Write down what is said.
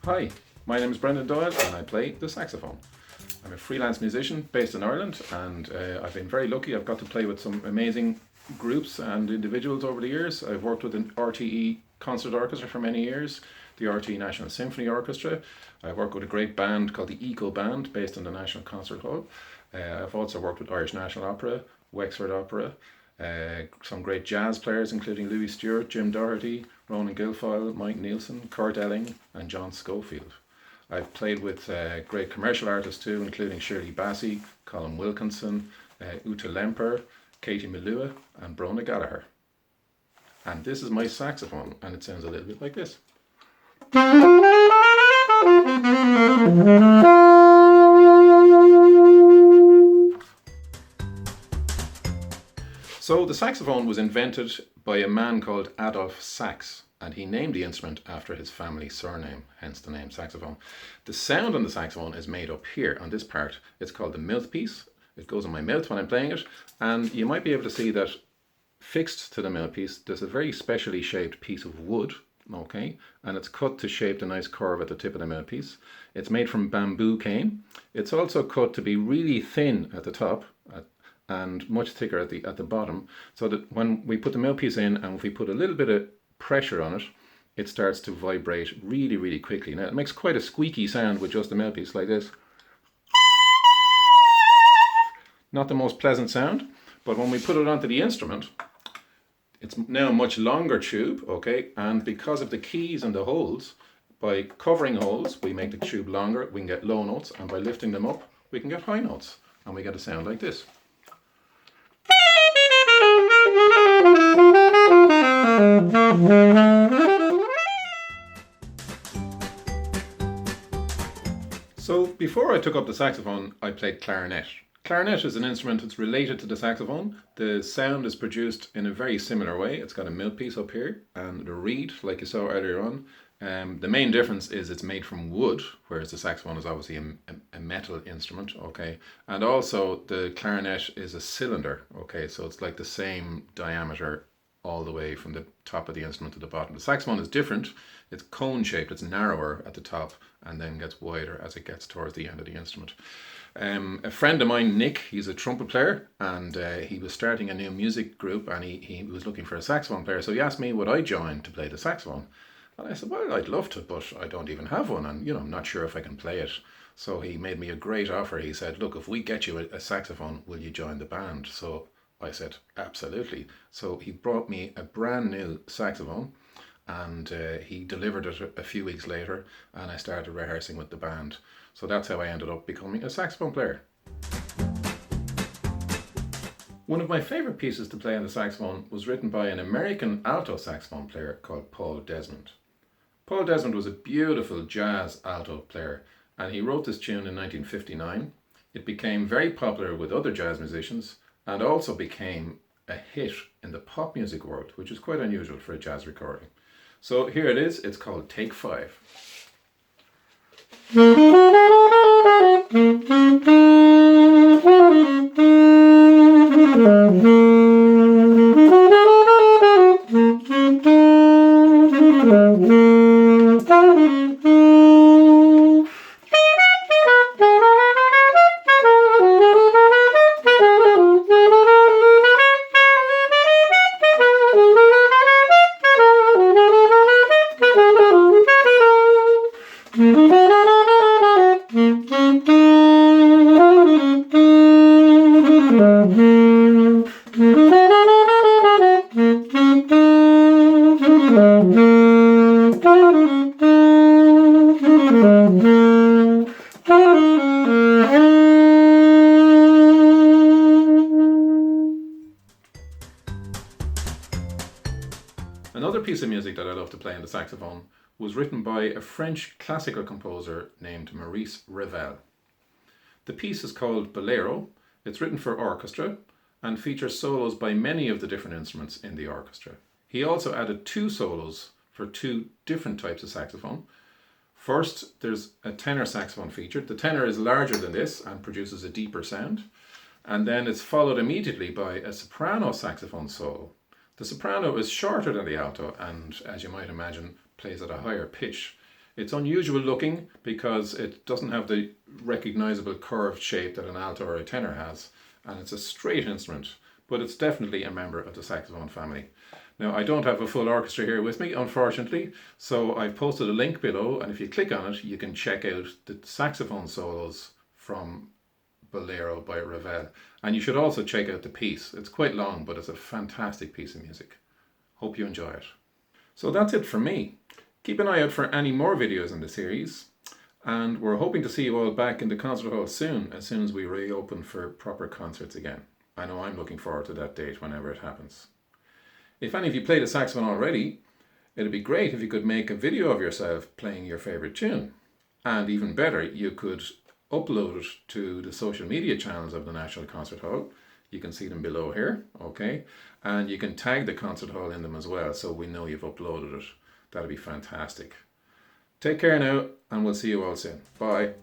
Hi, my name is Brendan Doyle and I play the saxophone. I'm a freelance musician based in Ireland, and I've been very lucky. I've got to play with some amazing groups and individuals over the years. I've worked with an RTE concert orchestra for many years, the RTE National Symphony Orchestra. I worked with a great band called the Eco Band based in the National Concert Hall. I've also worked with Irish National Opera, Wexford Opera, some great jazz players including Louis Stewart, Jim Doherty, Ronan Guilfoyle, Mike Nielsen, Kurt Elling and John Schofield. I've played with great commercial artists too, including Shirley Bassey, Colin Wilkinson, Uta Lemper, Katie Malua and Brona Gallagher. And this is my saxophone, and it sounds a little bit like this. So the saxophone was invented by a man called Adolf Sax, and he named the instrument after his family surname, hence the name saxophone. The sound on the saxophone is made up here on this part. It's called the mouthpiece. It goes in my mouth when I'm playing it, and you might be able to see that fixed to the mouthpiece there's a very specially shaped piece of wood, okay, and it's cut to shape the nice curve at the tip of the mouthpiece. It's made from bamboo cane. It's also cut to be really thin at the top and much thicker at the bottom, so that when we put the mouthpiece in and if we put a little bit of pressure on it, it starts to vibrate really, really quickly. Now it makes quite a squeaky sound with just the mouthpiece like this. Not the most pleasant sound, but when we put it onto the instrument, it's now a much longer tube, okay, and because of the keys and the holes, by covering holes we make the tube longer, we can get low notes, and by lifting them up we can get high notes, and we get a sound like this. So before I took up the saxophone, I played clarinet. Clarinet is an instrument that's related to the saxophone. The sound is produced in a very similar way. It's got a mouthpiece up here and a reed, like you saw earlier on. The main difference is it's made from wood, whereas the saxophone is obviously a metal instrument, okay? And also the clarinet is a cylinder, okay? So it's like the same diameter all the way from the top of the instrument to the bottom. The saxophone is different. It's cone shaped, it's narrower at the top and then gets wider as it gets towards the end of the instrument. A friend of mine, Nick, he's a trumpet player, and he was starting a new music group, and he was looking for a saxophone player, so he asked me would I join to play the saxophone. And I said, well, I'd love to, but I don't even have one, and I'm not sure if I can play it. So he made me a great offer. He said, look, if we get you a saxophone, will you join the band? So I said, absolutely. So he brought me a brand new saxophone, and he delivered it a few weeks later, and I started rehearsing with the band. So that's how I ended up becoming a saxophone player. One of my favourite pieces to play on the saxophone was written by an American alto saxophone player called Paul Desmond. Paul Desmond was a beautiful jazz alto player, and he wrote this tune in 1959. It became very popular with other jazz musicians and also became a hit in the pop music world, which is quite unusual for a jazz recording. So here it is, it's called Take 5. Another piece of music that I love to play on the saxophone was written by a French classical composer named Maurice Ravel. The piece is called Bolero. It's written for orchestra and features solos by many of the different instruments in the orchestra. He also added 2 solos for 2 different types of saxophone. First, there's a tenor saxophone featured. The tenor is larger than this and produces a deeper sound. And then it's followed immediately by a soprano saxophone solo. The soprano is shorter than the alto and, as you might imagine, plays at a higher pitch. It's unusual looking because it doesn't have the recognizable curved shape that an alto or a tenor has, and it's a straight instrument, but it's definitely a member of the saxophone family. Now, I don't have a full orchestra here with me, unfortunately, so I've posted a link below, and if you click on it, you can check out the saxophone solos from Bolero by Ravel. And you should also check out the piece. It's quite long, but it's a fantastic piece of music. Hope you enjoy it. So that's it from me. Keep an eye out for any more videos in the series, and we're hoping to see you all back in the concert hall soon as we reopen for proper concerts again. I know I'm looking forward to that date whenever it happens. If any of you play the saxophone already, it'd be great if you could make a video of yourself playing your favourite tune. And even better, you could upload it to the social media channels of the National Concert Hall. You can see them below here, okay? And you can tag the concert hall in them as well, so we know you've uploaded it. That'd be fantastic. Take care now, and we'll see you all soon. Bye.